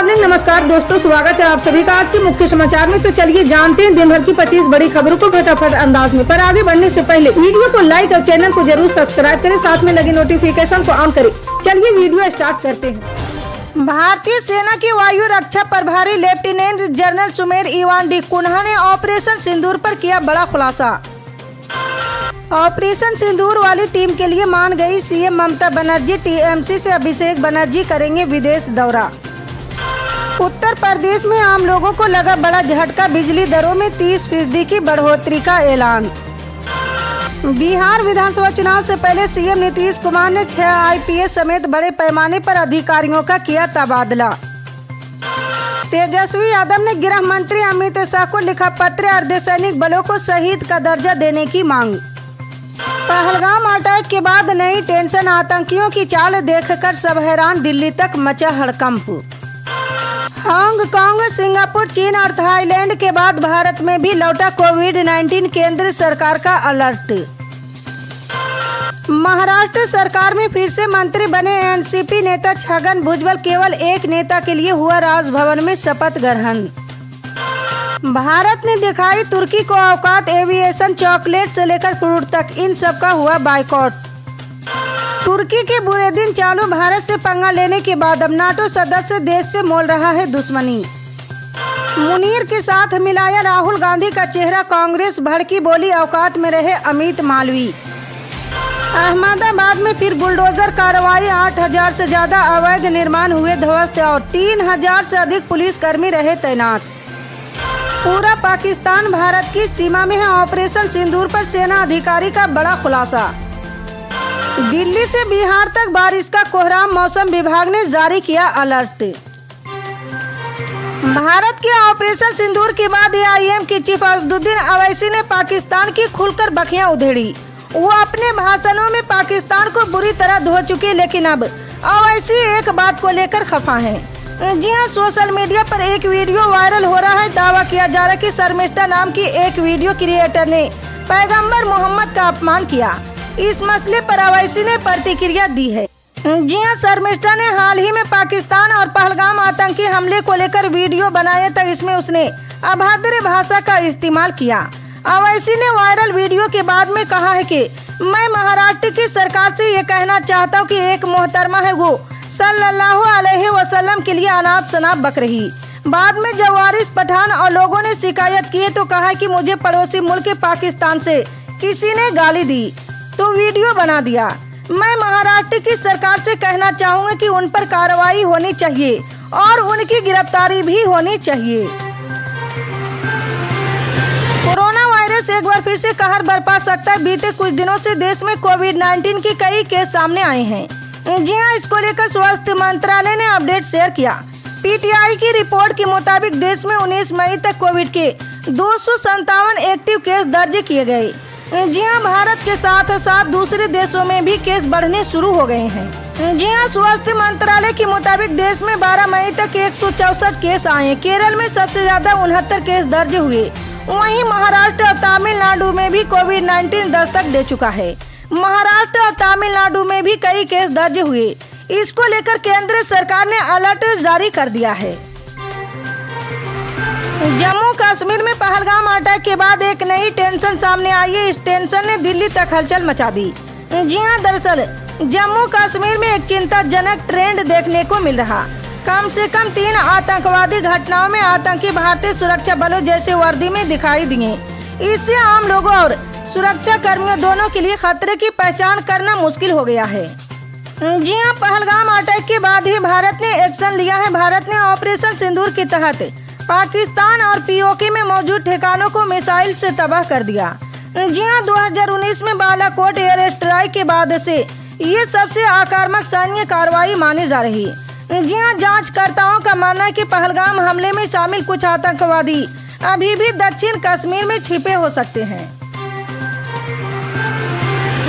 Morning. नमस्कार दोस्तों, स्वागत है आप सभी का आज के मुख्य समाचार में। तो चलिए जानते हैं दिन भर की 25 बड़ी खबरों को फटाफट अंदाज में। पर आगे बढ़ने से पहले वीडियो को लाइक और चैनल को जरूर सब्सक्राइब करें, साथ में लगे नोटिफिकेशन को ऑन करें। चलिए वीडियो स्टार्ट करते हैं। भारतीय सेना की वायु रक्षा प्रभारी lieutenant general Sumer Ivan D'Cunha ने ऑपरेशन सिंदूर पर किया बड़ा खुलासा। ऑपरेशन सिंदूर वाली टीम के लिए मान गई सीएम ममता बनर्जी। टीएमसी से अभिषेक बनर्जी करेंगे विदेश दौरा। उत्तर प्रदेश में आम लोगों को लगा बड़ा झटका, बिजली दरों में 30% की बढ़ोतरी का ऐलान। बिहार विधानसभा चुनाव से पहले सीएम नीतीश कुमार ने 6 आईपीएस समेत बड़े पैमाने पर अधिकारियों का किया तबादला। तेजस्वी यादव ने गृह मंत्री अमित शाह को लिखा पत्र, अर्धसैनिक बलों को शहीद का दर्जा देने की मांग। पहलगाम अटैक के बाद नई टेंशन, आतंकियों की चाल देखकर सब हैरान, दिल्ली तक मचा हड़कंप। हांगकांग, सिंगापुर, चीन और थाईलैंड के बाद भारत में भी लौटा कोविड-19, केंद्र सरकार का अलर्ट। महाराष्ट्र सरकार में फिर से मंत्री बने एनसीपी नेता छगन भुजबल, केवल एक नेता के लिए हुआ राजभवन में शपथ ग्रहण। भारत ने दिखाई तुर्की को औकात, एविएशन, चॉकलेट से लेकर फ्रूट तक इन सब का हुआ बाइकआउट। तुर्की के बुरे दिन चालू, भारत से पंगा लेने के बाद अब नाटो सदस्य देश से मोल रहा है दुश्मनी। मुनीर के साथ मिलाया राहुल गांधी का चेहरा, कांग्रेस भड़की, बोली औकात में रहे अमित मालवीय। अहमदाबाद में फिर बुलडोजर कार्रवाई, 8000 से ज्यादा अवैध निर्माण हुए ध्वस्त और 3000 से अधिक पुलिसकर्मी रहे तैनात। पूरा पाकिस्तान भारत की सीमा में है। ऑपरेशन सिंदूर पर सेना अधिकारी का बड़ा खुलासा। दिल्ली से बिहार तक बारिश का कोहराम, मौसम विभाग ने जारी किया अलर्ट। भारत के ऑपरेशन सिंदूर के बाद एआईएम के चीफ असदुद्दीन अवैसी ने पाकिस्तान की खुलकर बखियां उधेड़ी। वो अपने भाषणों में पाकिस्तान को बुरी तरह धो चुके, लेकिन अब अवैसी एक बात को लेकर खफा है। जी हाँ, सोशल मीडिया पर एक वीडियो वायरल हो रहा है। दावा किया जा रहा है कि शर्मिष्ठा नाम की एक वीडियो क्रिएटर ने पैगंबर मोहम्मद का अपमान किया। इस मसले पर अवैसी ने प्रतिक्रिया दी है। जी हाँ, शर्मिष्ठा ने हाल ही में पाकिस्तान और पहलगाम आतंकी हमले को लेकर वीडियो बनाया था। इसमें उसने अभद्र भाषा का इस्तेमाल किया। अवैसी ने वायरल वीडियो के बाद में कहा है कि मैं महाराष्ट्र की सरकार से ये कहना चाहता हूँ कि एक मोहतरमा है, वो सल्लल्लाहु अलैहि वसल्लम के लिए अनाप शनाप बक रही। बाद में जब वारिस पठान और लोगों ने शिकायत की तो कहा कि मुझे पड़ोसी मुल्क पाकिस्तान से किसी ने गाली दी तो वीडियो बना दिया। मैं महाराष्ट्र की सरकार से कहना चाहूँगा कि उन पर कार्रवाई होनी चाहिए और उनकी गिरफ्तारी भी होनी चाहिए। कोरोना वायरस एक बार फिर से कहर बरपा सकता है। बीते कुछ दिनों से देश में कोविड-19 की कई केस सामने आए हैं। जी हाँ, इसको लेकर स्वास्थ्य मंत्रालय ने अपडेट शेयर किया। पीटीआई की रिपोर्ट के मुताबिक देश में 19 मई तक कोविड के 257 एक्टिव केस दर्ज किए गए। जी हाँ, भारत के साथ साथ दूसरे देशों में भी केस बढ़ने शुरू हो गए हैं। जी हाँ, स्वास्थ्य मंत्रालय के मुताबिक देश में 12 मई तक 164 केस आए। केरल में सबसे ज्यादा 69 केस दर्ज हुए। वहीं महाराष्ट्र और तमिलनाडु में भी कोविड-19 दस्तक दे चुका है। महाराष्ट्र और तमिलनाडु में भी कई केस दर्ज हुए। इसको लेकर केंद्र सरकार ने अलर्ट जारी कर दिया है। जम्मू कश्मीर में पहलगाम अटैक के बाद एक नई टेंशन सामने आई है। इस टेंशन ने दिल्ली तक हलचल मचा दी। जी हाँ, दरअसल जम्मू कश्मीर में एक चिंताजनक ट्रेंड देखने को मिल रहा। कम से कम 3 आतंकवादी घटनाओं में आतंकी भारतीय सुरक्षा बलों जैसे वर्दी में दिखाई दिए। इससे आम लोगों और सुरक्षा कर्मियों दोनों के लिए खतरे की पहचान करना मुश्किल हो गया है। जी हाँ, पहलगाम अटैक के बाद ही भारत ने एक्शन लिया है। भारत ने ऑपरेशन सिंदूर के तहत पाकिस्तान और पीओके में मौजूद ठिकानों को मिसाइल से तबाह कर दिया। जी हाँ, 2019 में बालाकोट एयर स्ट्राइक के बाद से ये सबसे आक्रामक सैन्य कार्रवाई मानी जा रही। जी हाँ, जांचकर्ताओं का मानना है कि पहलगाम हमले में शामिल कुछ आतंकवादी अभी भी दक्षिण कश्मीर में छिपे हो सकते हैं।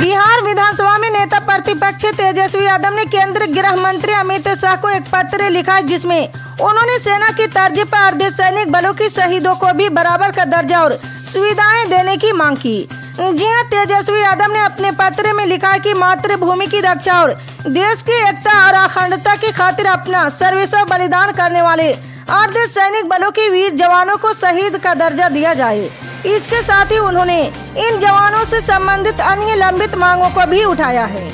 बिहार विधानसभा में नेता प्रतिपक्ष तेजस्वी यादव ने केंद्रीय गृह मंत्री अमित शाह को एक पत्र लिखा, जिसमें उन्होंने सेना की तर्ज पर अर्धसैनिक बलों के शहीदों को भी बराबर का दर्जा और सुविधाएं देने की मांग की। जी हाँ, तेजस्वी यादव ने अपने पत्र में लिखा है कि मातृभूमि की रक्षा और देश की एकता और अखंडता की खातिर अपना सर्वस्व बलिदान करने वाले अर्धसैनिक बलों के वीर जवानों को शहीद का दर्जा दिया जाए। इसके साथ ही उन्होंने इन जवानों से संबंधित अन्य लंबित मांगों को भी उठाया है।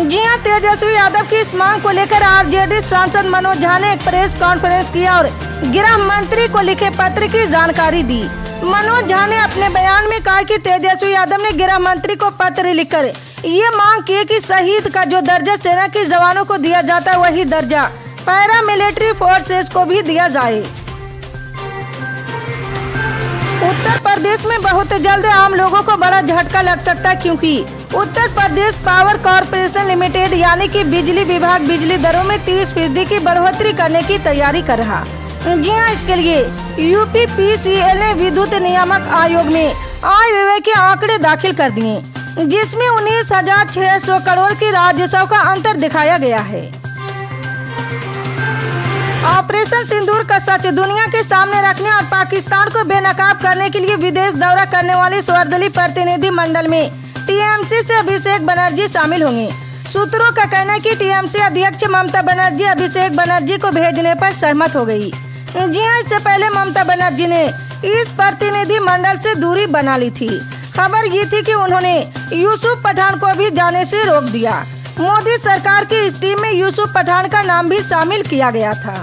जी हाँ, तेजस्वी यादव की इस मांग को लेकर आरजेडी सांसद मनोज झा ने एक प्रेस कॉन्फ्रेंस किया और गृह मंत्री को लिखे पत्र की जानकारी दी। मनोज झा ने अपने बयान में कहा कि तेजस्वी यादव ने गृह मंत्री को पत्र लिखकर ये मांग की कि शहीद का जो दर्जा सेना के जवानों को दिया जाता है वही दर्जा पैरा मिलिट्री फोर्सेस को भी दिया जाए। उत्तर प्रदेश में बहुत जल्द आम लोगों को बड़ा झटका लग सकता है, क्योंकि Uttar Pradesh power corporation limited यानी कि बिजली विभाग बिजली दरों में 30% की बढ़ोतरी करने की तैयारी कर रहा। जी हाँ, इसके लिए यूपीपीसीएल ने विद्युत नियामक आयोग में आय व्यय के आंकड़े दाखिल कर दिए, जिसमें 19,600 करोड़ की राजस्व का अंतर दिखाया गया है। ऑपरेशन सिंदूर का सच दुनिया के सामने रखने और पाकिस्तान को बेनकाब करने के लिए विदेश दौरा करने वाले सर्वदलीय प्रतिनिधि मंडल में टीएमसी से अभिषेक बनर्जी शामिल होंगे। सूत्रों का कहना है कि टीएमसी अध्यक्ष ममता बनर्जी अभिषेक बनर्जी को भेजने पर सहमत हो गई। जी हाँ, इससे पहले ममता बनर्जी ने इस प्रतिनिधि मंडल से दूरी बना ली थी। खबर ये थी कि उन्होंने यूसुफ पठान को भी जाने से रोक दिया। मोदी सरकार की इस टीम में यूसुफ पठान का नाम भी शामिल किया गया था।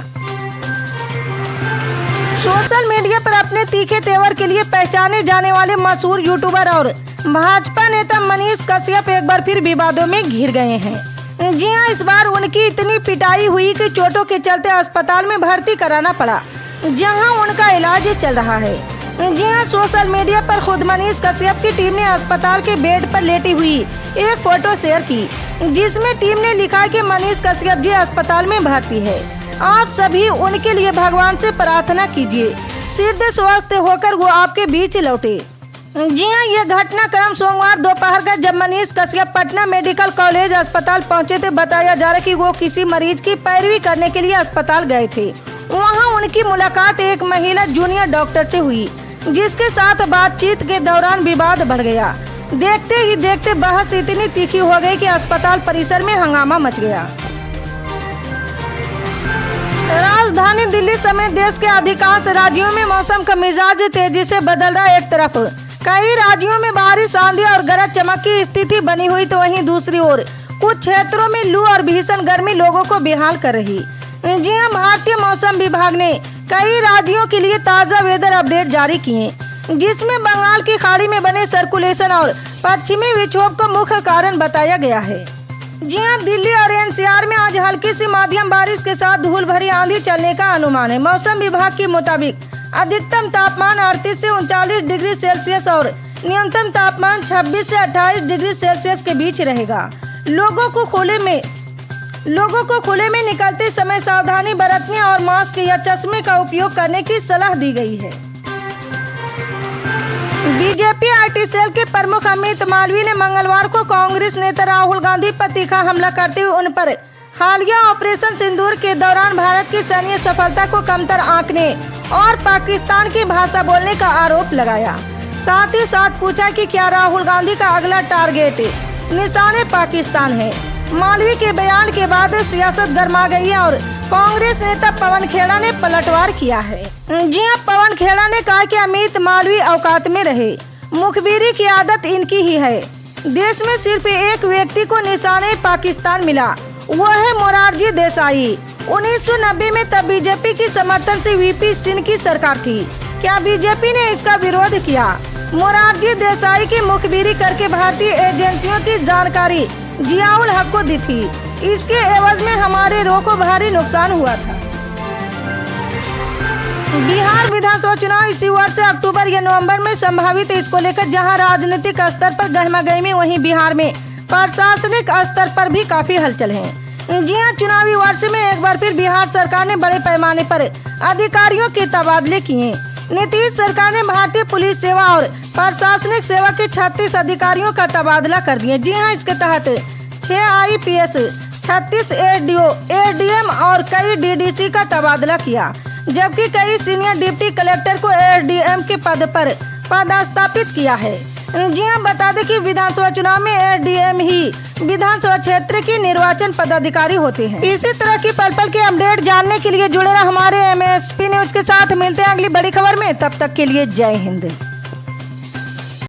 सोशल मीडिया पर अपने तीखे तेवर के लिए पहचाने जाने वाले मशहूर यूट्यूबर और भाजपा नेता मनीष कश्यप एक बार फिर विवादों में घिर गए हैं। जी हाँ, इस बार उनकी इतनी पिटाई हुई कि चोटों के चलते अस्पताल में भर्ती कराना पड़ा, जहां उनका इलाज चल रहा है। जी हाँ, सोशल मीडिया पर खुद मनीष कश्यप की टीम ने अस्पताल के बेड पर लेटी हुई एक फोटो शेयर की, जिसमें टीम ने लिखा कि मनीष कश्यप जी अस्पताल में भर्ती है। आप सभी उनके लिए भगवान से प्रार्थना कीजिए, शीघ्र स्वस्थ होकर वो आपके बीच लौटे। जी हाँ, यह घटनाक्रम सोमवार दोपहर का जब मनीष कश्यप पटना मेडिकल कॉलेज अस्पताल पहुंचे थे। बताया जा रहा है कि वो किसी मरीज की पैरवी करने के लिए अस्पताल गए थे। वहां उनकी मुलाकात एक महिला जूनियर डॉक्टर से हुई, जिसके साथ बातचीत के दौरान विवाद बढ़ गया। देखते ही देखते बहस इतनी तीखी हो गई कि अस्पताल परिसर में हंगामा मच गया। राजधानी दिल्ली समेत देश के अधिकांश राज्यों में मौसम का मिजाज तेजी से बदल रहा है। एक तरफ कई राज्यों में बारिश, आंधी और गरज चमक की स्थिति बनी हुई, तो वहीं दूसरी ओर कुछ क्षेत्रों में लू और भीषण गर्मी लोगों को बेहाल कर रही। जी हाँ, भारतीय मौसम विभाग ने कई राज्यों के लिए ताज़ा वेदर अपडेट जारी किए, जिसमें बंगाल की खाड़ी में बने सर्कुलेशन और पश्चिमी विक्षोभ को मुख्य कारण बताया गया है। जी हाँ, दिल्ली और एनसीआर में आज हल्की सी मध्यम बारिश के साथ धूल भरी आंधी चलने का अनुमान है। मौसम विभाग के मुताबिक अधिकतम तापमान 38 से 39 डिग्री सेल्सियस और न्यूनतम तापमान 26 से 28 डिग्री सेल्सियस के बीच रहेगा। लोगों को खुले में निकलते समय सावधानी बरतने और मास्क या चश्मे का उपयोग करने की सलाह दी गई है। बीजेपी आईटी सेल के प्रमुख अमित मालवीय ने मंगलवार को कांग्रेस नेता राहुल गांधी पर तीखा हमला करते हुए उन पर हालिया ऑपरेशन सिंदूर के दौरान भारत की सैन्य सफलता को कमतर आंकने और पाकिस्तान की भाषा बोलने का आरोप लगाया। साथ ही साथ पूछा कि क्या राहुल गांधी का अगला टारगेट निशाने पाकिस्तान है। मालवीय के बयान के बाद सियासत गर्मा गई है और कांग्रेस नेता पवन खेड़ा ने पलटवार किया है। जी हाँ, पवन खेड़ा ने कहा कि अमित मालवीय औकात में रहे, मुखबिरी की आदत इनकी ही है। देश में सिर्फ एक व्यक्ति को निशाने पाकिस्तान मिला, वो है मोरारजी देसाई। 1990 में तब बीजेपी की समर्थन से वीपी सिंह की सरकार थी। क्या बीजेपी ने इसका विरोध किया? मोरारजी देसाई की मुखबिरी करके भारतीय एजेंसियों की जानकारी जियाउल हक को दी थी। इसके एवज में हमारे रो को भारी नुकसान हुआ था। बिहार विधानसभा चुनाव इसी वर्ष से अक्टूबर या नवंबर में संभावित है। इसको लेकर जहां राजनीतिक स्तर पर गहमागहमी, वहीं बिहार में प्रशासनिक स्तर पर भी काफी हलचल है। जी हां, चुनावी वर्ष में एक बार फिर बिहार सरकार ने बड़े पैमाने पर अधिकारियों के तबादले किए। नीतीश सरकार ने भारतीय पुलिस सेवा और प्रशासनिक सेवा के 36 अधिकारियों का तबादला कर दिया। जी हां, इसके तहत 6 IPS, 36 ADO, ADM और कई DDC का तबादला किया, जबकि कई सीनियर डिप्टी कलेक्टर को ADM के पद पर पदस्थापित किया है। जी हाँ, बता दें कि विधानसभा चुनाव में एडीएम ही विधानसभा क्षेत्र के निर्वाचन पदाधिकारी होते हैं। इसी तरह की पल पल के अपडेट जानने के लिए जुड़े रहे हमारे MSP न्यूज के साथ। मिलते हैं अगली बड़ी खबर में, तब तक के लिए जय हिंद।